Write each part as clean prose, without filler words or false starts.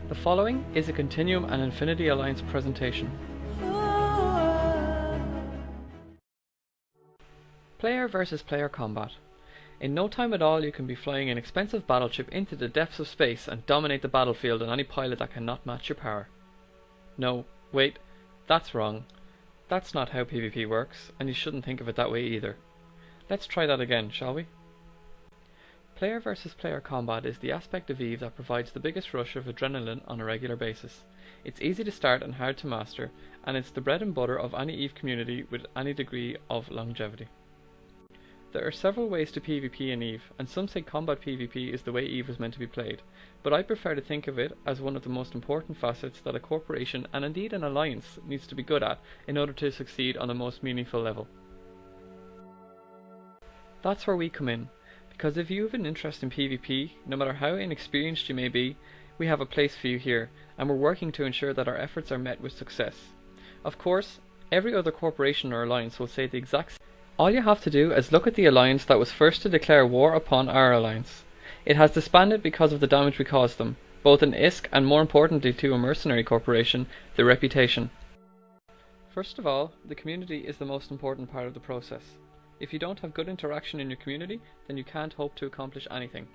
The following is a Continuum and Infinity Alliance presentation. Player versus player combat. In no time at all you can be flying an expensive battleship into the depths of space and dominate the battlefield on any pilot that cannot match your power. No, wait, that's wrong. That's not how PvP works, and you shouldn't think of it that way either. Let's try that again, shall we? Player versus player combat is the aspect of EVE that provides the biggest rush of adrenaline on a regular basis. It's easy to start and hard to master, and it's the bread and butter of any EVE community with any degree of longevity. There are several ways to PvP in EVE, and some say combat PvP is the way EVE was meant to be played, but I prefer to think of it as one of the most important facets that a corporation, and indeed an alliance, needs to be good at in order to succeed on the most meaningful level. That's where we come in. Because if you have an interest in PvP, no matter how inexperienced you may be, we have a place for you here, and we're working to ensure that our efforts are met with success. Of course, every other corporation or alliance will say the exact same. All you have to do is look at the alliance that was first to declare war upon our alliance. It has disbanded because of the damage we caused them, both in ISK and more importantly to a mercenary corporation, the reputation. First of all, the community is the most important part of the process. If you don't have good interaction in your community, then you can't hope to accomplish anything.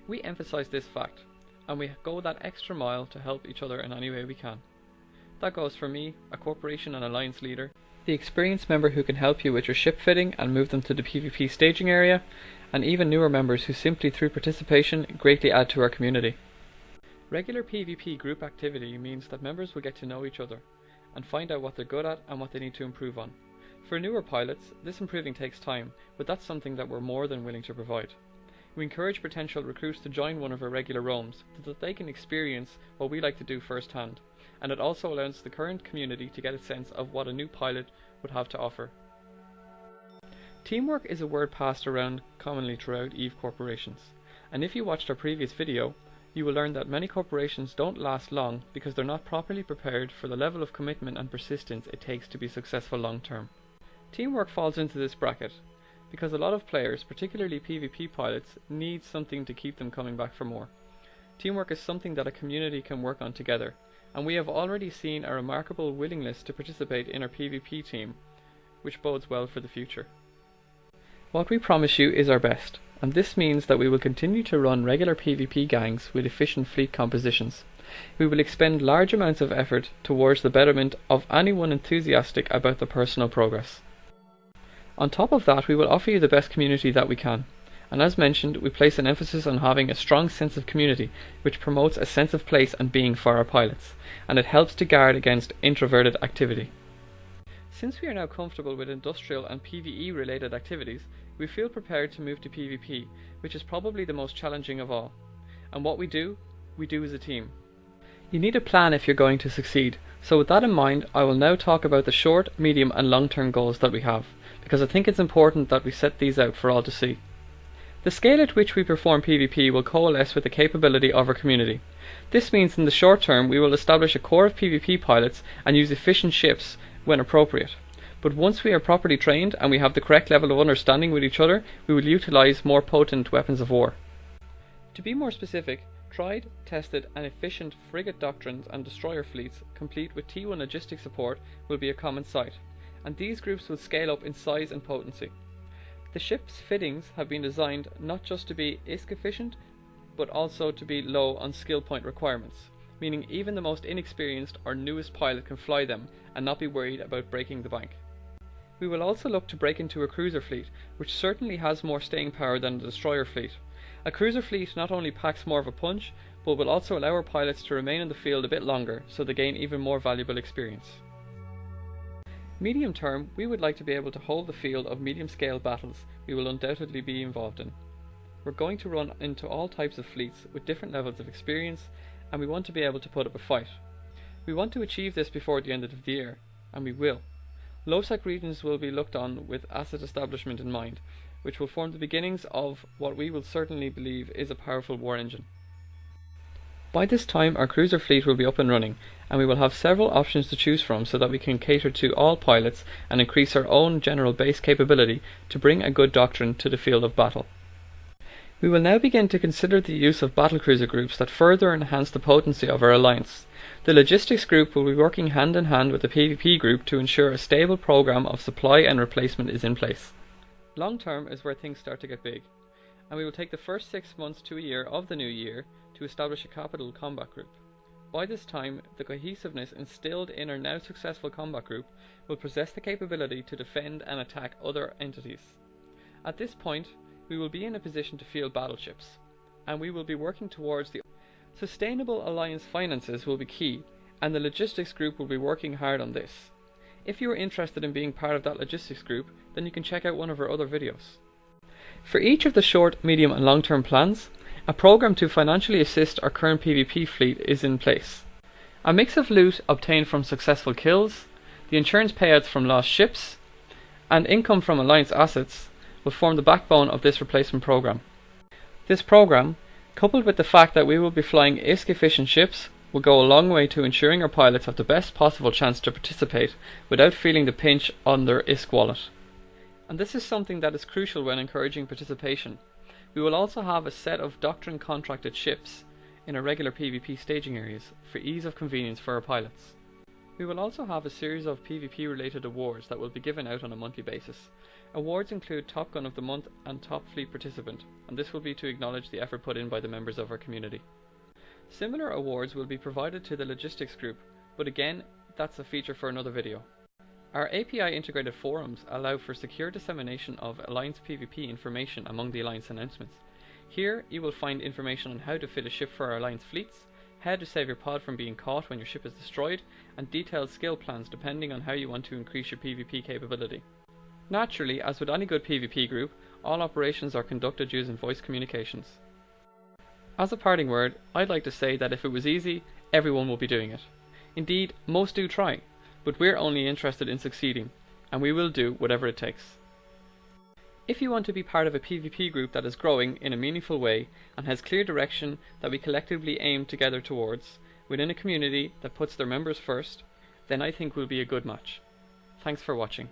We emphasize this fact, and we go that extra mile to help each other in any way we can. That goes for me, a corporation and alliance leader, the experienced member who can help you with your ship fitting and move them to the PvP staging area, and even newer members who simply through participation greatly add to our community. Regular PvP group activity means that members will get to know each other, and find out what they're good at and what they need to improve on. For newer pilots, this improving takes time, but that's something that we're more than willing to provide. We encourage potential recruits to join one of our regular roams so that they can experience what we like to do firsthand, and it also allows the current community to get a sense of what a new pilot would have to offer. Teamwork is a word passed around commonly throughout EVE corporations, and if you watched our previous video, you will learn that many corporations don't last long because they're not properly prepared for the level of commitment and persistence it takes to be successful long term. Teamwork falls into this bracket, because a lot of players, particularly PvP pilots, need something to keep them coming back for more. Teamwork is something that a community can work on together, and we have already seen a remarkable willingness to participate in our PvP team, which bodes well for the future. What we promise you is our best, and this means that we will continue to run regular PvP gangs with efficient fleet compositions. We will expend large amounts of effort towards the betterment of anyone enthusiastic about the personal progress. On top of that, we will offer you the best community that we can, and as mentioned, we place an emphasis on having a strong sense of community, which promotes a sense of place and being for our pilots, and it helps to guard against introverted activity. Since we are now comfortable with industrial and PvE related activities, we feel prepared to move to PvP, which is probably the most challenging of all. And what we do as a team. You need a plan if you're going to succeed, so with that in mind, I will now talk about the short, medium and long-term goals that we have, because I think it's important that we set these out for all to see. The scale at which we perform PvP will coalesce with the capability of our community. This means in the short term we will establish a core of PvP pilots and use efficient ships when appropriate. But once we are properly trained and we have the correct level of understanding with each other, we will utilize more potent weapons of war. To be more specific, tried, tested and efficient frigate doctrines and destroyer fleets, complete with T1 logistic support, will be a common sight, and these groups will scale up in size and potency. The ship's fittings have been designed not just to be ISK efficient, but also to be low on skill point requirements, meaning even the most inexperienced or newest pilot can fly them and not be worried about breaking the bank. We will also look to break into a cruiser fleet, which certainly has more staying power than a destroyer fleet. A cruiser fleet not only packs more of a punch, but will also allow our pilots to remain in the field a bit longer, so they gain even more valuable experience. Medium term, we would like to be able to hold the field of medium scale battles we will undoubtedly be involved in. We're going to run into all types of fleets with different levels of experience, and we want to be able to put up a fight. We want to achieve this before the end of the year, and we will. Low-sec regions will be looked on with asset establishment in mind, which will form the beginnings of what we will certainly believe is a powerful war engine. By this time our cruiser fleet will be up and running, and we will have several options to choose from so that we can cater to all pilots and increase our own general base capability to bring a good doctrine to the field of battle. We will now begin to consider the use of battlecruiser groups that further enhance the potency of our alliance. The logistics group will be working hand in hand with the PvP group to ensure a stable program of supply and replacement is in place. Long term is where things start to get big, and we will take the first 6 months to a year of the new year to establish a capital combat group. By this time, the cohesiveness instilled in our now successful combat group will possess the capability to defend and attack other entities. At this point, we will be in a position to field battleships, and we will be working towards the sustainable alliance. Finances will be key, and the logistics group will be working hard on this. If you are interested in being part of that logistics group, then you can check out one of our other videos. For each of the short, medium and long-term plans, a program to financially assist our current PvP fleet is in place. A mix of loot obtained from successful kills, the insurance payouts from lost ships, and income from alliance assets will form the backbone of this replacement program. This program, coupled with the fact that we will be flying ISK-efficient ships, will go a long way to ensuring our pilots have the best possible chance to participate without feeling the pinch on their ISK wallet. And this is something that is crucial when encouraging participation. We will also have a set of doctrine contracted ships in our regular PvP staging areas for ease of convenience for our pilots. We will also have a series of PvP related awards that will be given out on a monthly basis. Awards include Top Gun of the Month and Top Fleet Participant, and this will be to acknowledge the effort put in by the members of our community. Similar awards will be provided to the logistics group, but again, that's a feature for another video. Our API integrated forums allow for secure dissemination of Alliance PvP information among the Alliance announcements. Here you will find information on how to fit a ship for our Alliance fleets, how to save your pod from being caught when your ship is destroyed, and detailed skill plans depending on how you want to increase your PvP capability. Naturally, as with any good PvP group, all operations are conducted using voice communications. As a parting word, I'd like to say that if it was easy, everyone would be doing it. Indeed, most do try, but we're only interested in succeeding, and we will do whatever it takes. If you want to be part of a PvP group that is growing in a meaningful way and has clear direction that we collectively aim together towards, within a community that puts their members first, then I think we'll be a good match. Thanks for watching.